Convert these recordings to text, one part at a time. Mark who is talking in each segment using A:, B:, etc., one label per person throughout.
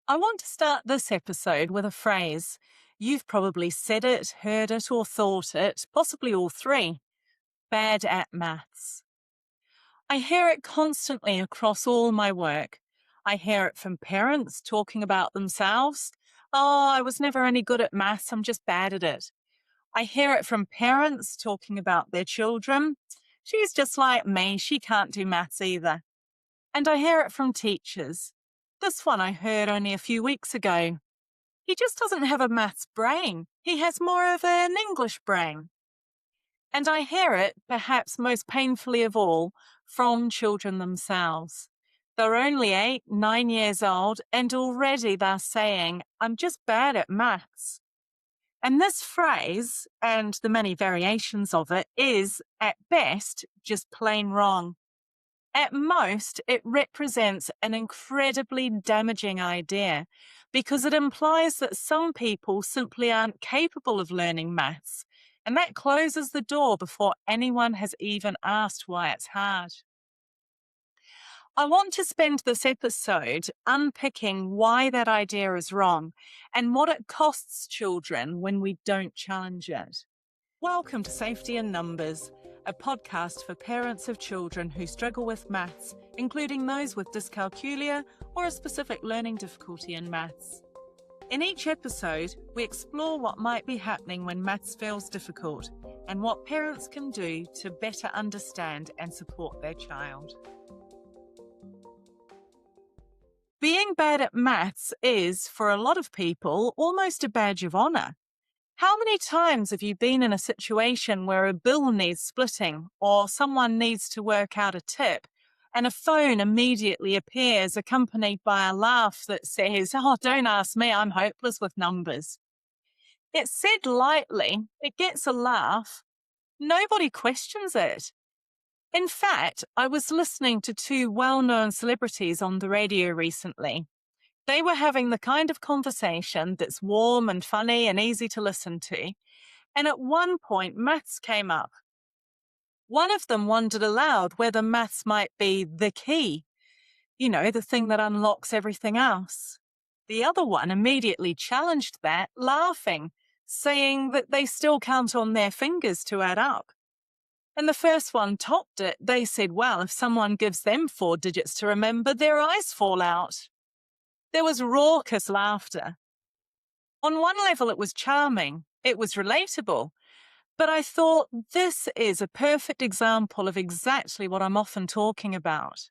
A: I want to start this episode with a phrase. You've probably said it, heard it, or thought it, possibly all three. Bad at maths. I hear it constantly across all my work. I hear it from parents talking about themselves. Oh, I was never any good at maths, I'm just bad at it. I hear it from parents talking about their children. She's just like me, she can't do maths either. And I hear it from teachers. This one I heard only a few weeks ago. He just doesn't have a maths brain. He has more of an English brain. And I hear it, perhaps most painfully of all, from children themselves. They're only 8, 9 years old, and already they're saying, I'm just bad at maths. And this phrase, and the many variations of it, is, at best, just plain wrong. At most, it represents an incredibly damaging idea because it implies that some people simply aren't capable of learning maths, and that closes the door before anyone has even asked why it's hard. I want to spend this episode unpicking why that idea is wrong and what it costs children when we don't challenge it. Welcome to Safety in Numbers, a podcast for parents of children who struggle with maths, including those with dyscalculia or a specific learning difficulty in maths. In each episode, we explore what might be happening when maths feels difficult and what parents can do to better understand and support their child. Being bad at maths is, for a lot of people, almost a badge of honour. How many times have you been in a situation where a bill needs splitting or someone needs to work out a tip and a phone immediately appears accompanied by a laugh that says, "Oh, don't ask me, I'm hopeless with numbers." It's said lightly, it gets a laugh. Nobody questions it. In fact, I was listening to two well-known celebrities on the radio recently. They were having the kind of conversation that's warm and funny and easy to listen to. And at one point, maths came up. One of them wondered aloud whether maths might be the key, the thing that unlocks everything else. The other one immediately challenged that, laughing, saying that they still count on their fingers to add up. And the first one topped it. They said, well, if someone gives them 4 digits to remember, their eyes fall out. There was raucous laughter. On one level, it was charming. It was relatable. But I thought this is a perfect example of exactly what I'm often talking about.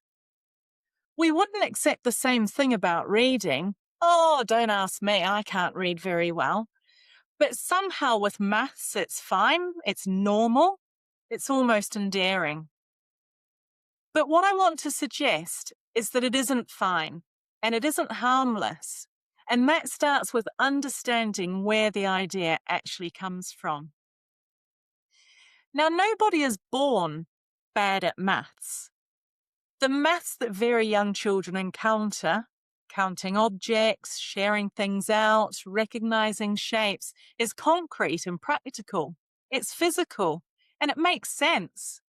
A: We wouldn't accept the same thing about reading. Oh, don't ask me, I can't read very well. But somehow with maths, it's fine, it's normal, it's almost endearing. But what I want to suggest is that it isn't fine and it isn't harmless. And that starts with understanding where the idea actually comes from. Now, nobody is born bad at maths. The maths that very young children encounter, counting objects, sharing things out, recognizing shapes, is concrete and practical. It's physical, and it makes sense.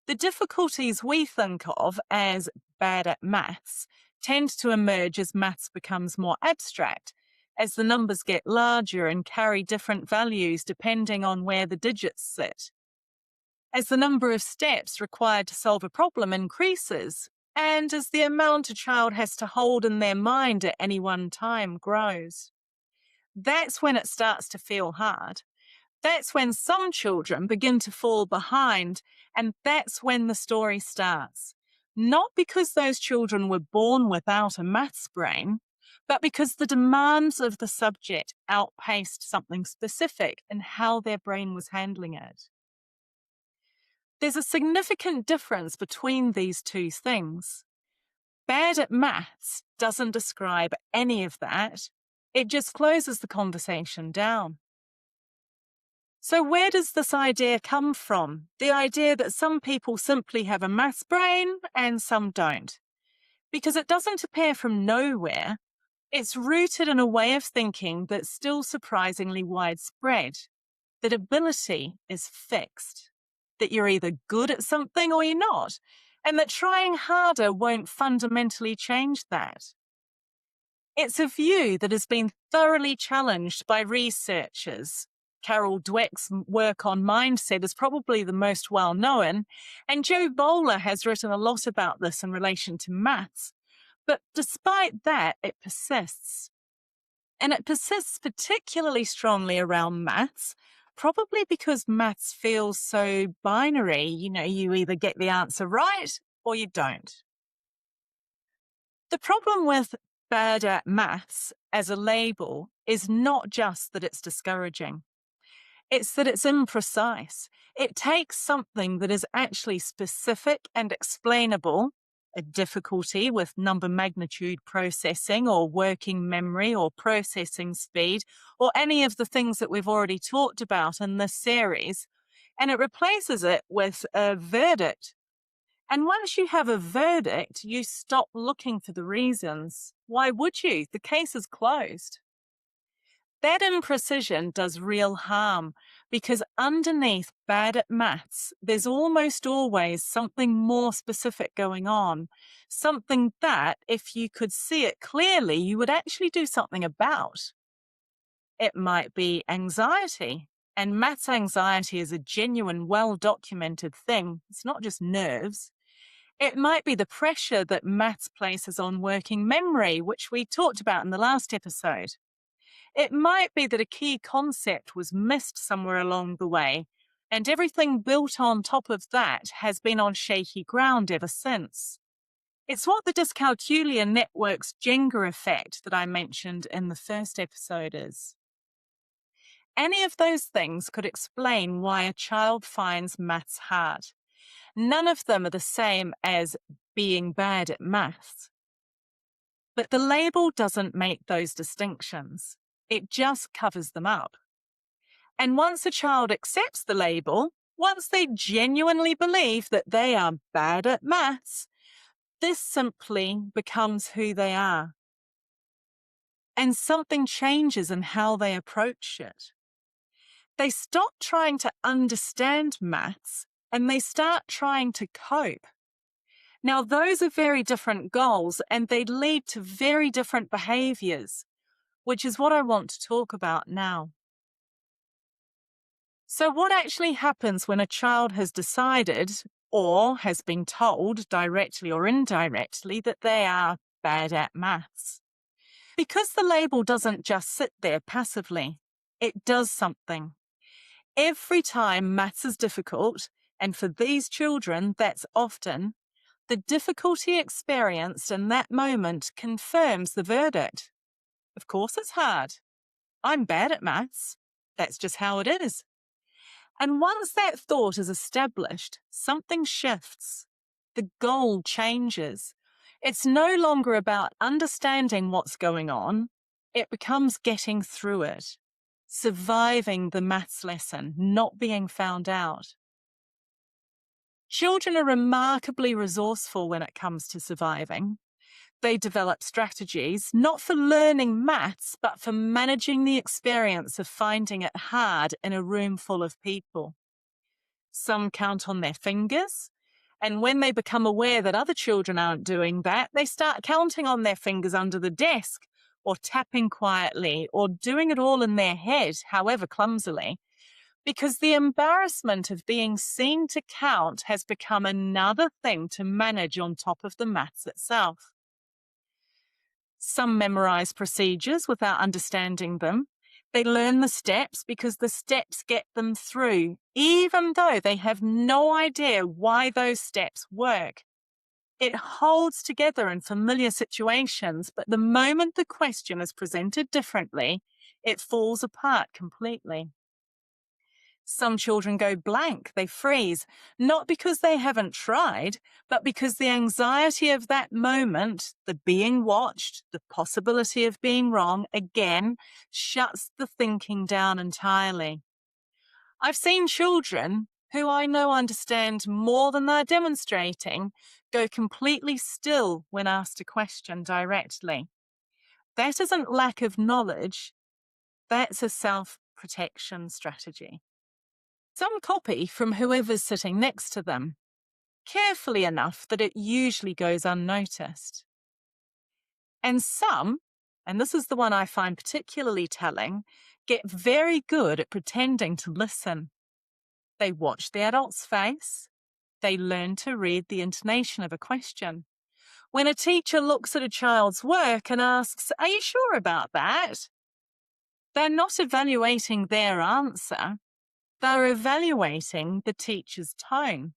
A: The difficulties we think of as bad at maths tend to emerge as maths becomes more abstract, as the numbers get larger and carry different values depending on where the digits sit. As the number of steps required to solve a problem increases, and as the amount a child has to hold in their mind at any one time grows. That's when it starts to feel hard. That's when some children begin to fall behind, and that's when the story starts. Not because those children were born without a maths brain, but because the demands of the subject outpaced something specific in how their brain was handling it. There's a significant difference between these two things. Bad at maths doesn't describe any of that. It just closes the conversation down. So where does this idea come from? The idea that some people simply have a maths brain and some don't. Because it doesn't appear from nowhere. It's rooted in a way of thinking that's still surprisingly widespread. That ability is fixed. That you're either good at something or you're not. And that trying harder won't fundamentally change that. It's a view that has been thoroughly challenged by researchers. Carol Dweck's work on mindset is probably the most well known, and Joe Bowler has written a lot about this in relation to maths. But despite that, it persists. And it persists particularly strongly around maths, probably because maths feels so binary. You either get the answer right or you don't. The problem with bad at maths as a label is not just that it's discouraging. It's that it's imprecise. It takes something that is actually specific and explainable, a difficulty with number magnitude processing or working memory or processing speed, or any of the things that we've already talked about in this series, and it replaces it with a verdict. And once you have a verdict, you stop looking for the reasons. Why would you? The case is closed. That imprecision does real harm because underneath bad at maths, there's almost always something more specific going on. Something that, if you could see it clearly, you would actually do something about. It might be anxiety. And maths anxiety is a genuine, well-documented thing. It's not just nerves. It might be the pressure that maths places on working memory, which we talked about in the last episode. It might be that a key concept was missed somewhere along the way, and everything built on top of that has been on shaky ground ever since. It's what the dyscalculia network's Jenga effect that I mentioned in the first episode is. Any of those things could explain why a child finds maths hard. None of them are the same as being bad at maths. But the label doesn't make those distinctions. It just covers them up. And once a child accepts the label, once they genuinely believe that they are bad at maths, this simply becomes who they are. And something changes in how they approach it. They stop trying to understand maths and they start trying to cope. Now, those are very different goals and they lead to very different behaviors, which is what I want to talk about now. So what actually happens when a child has decided or has been told directly or indirectly that they are bad at maths? Because the label doesn't just sit there passively, it does something. Every time maths is difficult, and for these children, that's often, the difficulty experienced in that moment confirms the verdict. Of course it's hard. I'm bad at maths. That's just how it is. And once that thought is established, something shifts. The goal changes. It's no longer about understanding what's going on. It becomes getting through it, surviving the maths lesson, not being found out. Children are remarkably resourceful when it comes to surviving. They develop strategies, not for learning maths, but for managing the experience of finding it hard in a room full of people. Some count on their fingers, and when they become aware that other children aren't doing that, they start counting on their fingers under the desk, or tapping quietly, or doing it all in their head, however clumsily, because the embarrassment of being seen to count has become another thing to manage on top of the maths itself. Some memorize procedures without understanding them. They learn the steps because the steps get them through, even though they have no idea why those steps work. It holds together in familiar situations, but the moment the question is presented differently, it falls apart completely. Some children go blank, they freeze, not because they haven't tried, but because the anxiety of that moment, the being watched, the possibility of being wrong, again, shuts the thinking down entirely. I've seen children who I know understand more than they're demonstrating go completely still when asked a question directly. That isn't lack of knowledge, that's a self-protection strategy. Some copy from whoever's sitting next to them, carefully enough that it usually goes unnoticed. And some and this is the one I find particularly telling, get very good at pretending to listen. They watch the adult's face. They learn to read the intonation of a question. When a teacher looks at a child's work and asks, "Are you sure about that?" they're not evaluating their answer. They're evaluating the teacher's tone.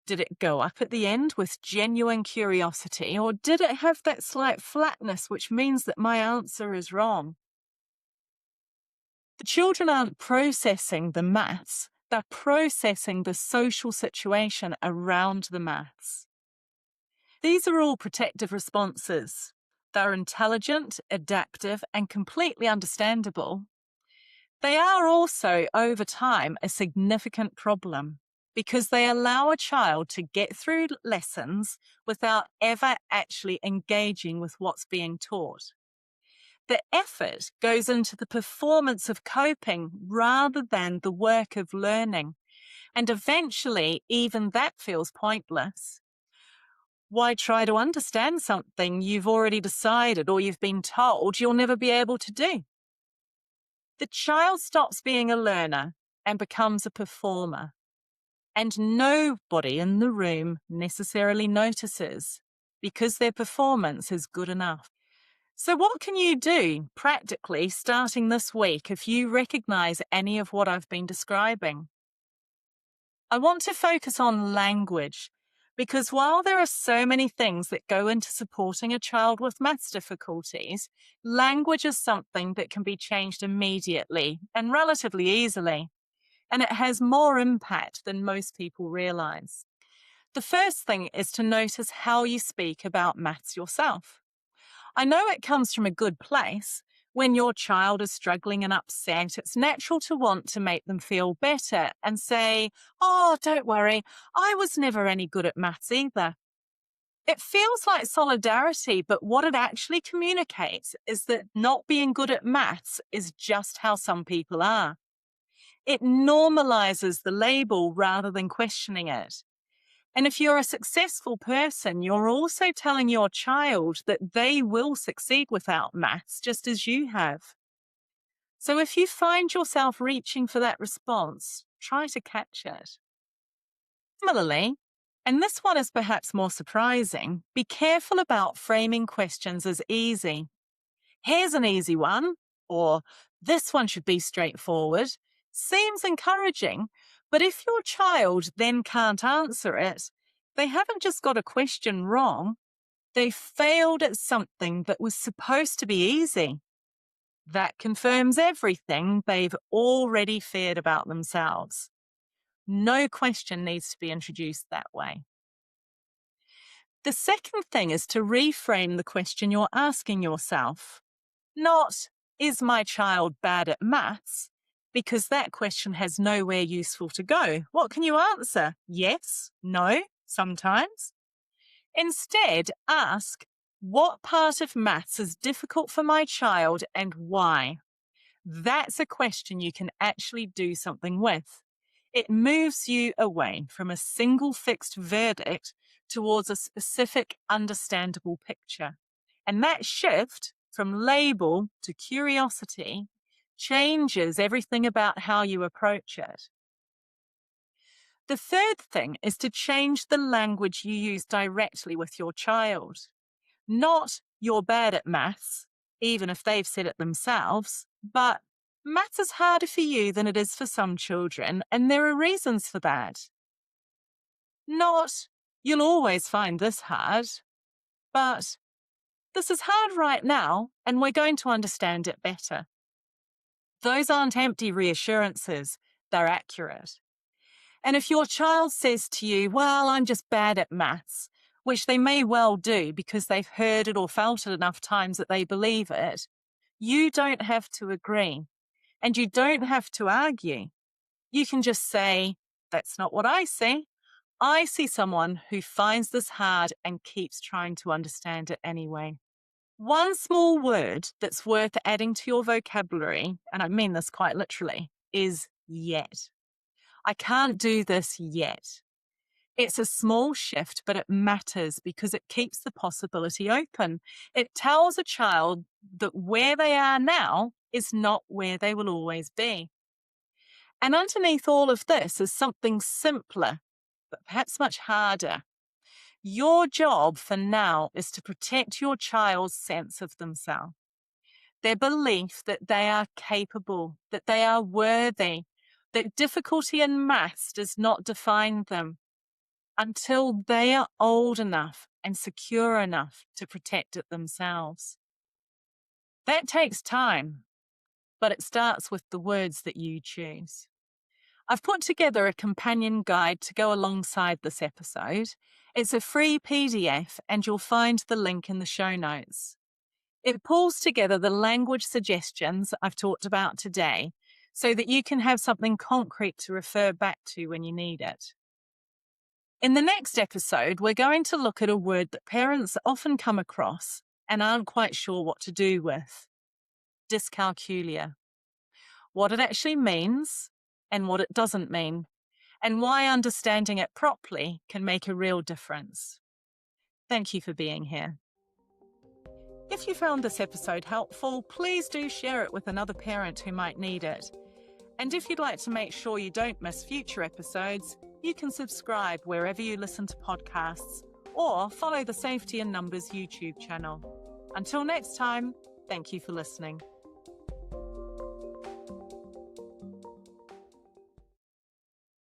A: Did it go up at the end with genuine curiosity, or did it have that slight flatness, which means that my answer is wrong? The children aren't processing the maths, they're processing the social situation around the maths. These are all protective responses. They're intelligent, adaptive, and completely understandable. They are also, over time, a significant problem because they allow a child to get through lessons without ever actually engaging with what's being taught. The effort goes into the performance of coping rather than the work of learning, and eventually, even that feels pointless. Why try to understand something you've already decided or you've been told you'll never be able to do? The child stops being a learner and becomes a performer. And nobody in the room necessarily notices because their performance is good enough. So, what can you do practically starting this week if you recognize any of what I've been describing? I want to focus on language because while there are so many things that go into supporting a child with maths difficulties, language is something that can be changed immediately and relatively easily, and it has more impact than most people realize. The first thing is to notice how you speak about maths yourself. I know it comes from a good place. When your child is struggling and upset, it's natural to want to make them feel better and say, "Oh, don't worry, I was never any good at maths either." It feels like solidarity, but what it actually communicates is that not being good at maths is just how some people are. It normalizes the label rather than questioning it. And if you're a successful person, you're also telling your child that they will succeed without maths, just as you have. So if you find yourself reaching for that response, try to catch it. Similarly, and this one is perhaps more surprising, be careful about framing questions as easy. "Here's an easy one," or "this one should be straightforward," seems encouraging, but if your child then can't answer it, they haven't just got a question wrong, they failed at something that was supposed to be easy. That confirms everything they've already feared about themselves. No question needs to be introduced that way. The second thing is to reframe the question you're asking yourself. Not, "Is my child bad at maths?" Because that question has nowhere useful to go. What can you answer? Yes, no, sometimes. Instead, ask, "What part of maths is difficult for my child and why?" That's a question you can actually do something with. It moves you away from a single fixed verdict towards a specific, understandable picture. And that shift from label to curiosity changes everything about how you approach it. The third thing is to change the language you use directly with your child. Not, "You're bad at maths," even if they've said it themselves, but "Maths is harder for you than it is for some children, and there are reasons for that." Not, "You'll always find this hard," but "This is hard right now, and we're going to understand it better." Those aren't empty reassurances, they're accurate. And if your child says to you, "Well, I'm just bad at maths," which they may well do because they've heard it or felt it enough times that they believe it, you don't have to agree. And you don't have to argue. You can just say, "That's not what I see. I see someone who finds this hard and keeps trying to understand it anyway." One small word that's worth adding to your vocabulary, and I mean this quite literally, is yet. I can't do this yet. It's a small shift, but it matters because it keeps the possibility open. It tells a child that where they are now is not where they will always be. And underneath all of this is something simpler, but perhaps much harder. Your job for now is to protect your child's sense of themselves, their belief that they are capable, that they are worthy, that difficulty in maths does not define them until they are old enough and secure enough to protect it themselves. That takes time, but it starts with the words that you choose. I've put together a companion guide to go alongside this episode. It's a free PDF, and you'll find the link in the show notes. It pulls together the language suggestions I've talked about today so that you can have something concrete to refer back to when you need it. In the next episode, we're going to look at a word that parents often come across and aren't quite sure what to do with: dyscalculia. What it actually means and what it doesn't mean, and why understanding it properly can make a real difference. Thank you for being here. If you found this episode helpful, please do share it with another parent who might need it. And if you'd like to make sure you don't miss future episodes, you can subscribe wherever you listen to podcasts or follow the Safety in Numbers YouTube channel. Until next time, thank you for listening.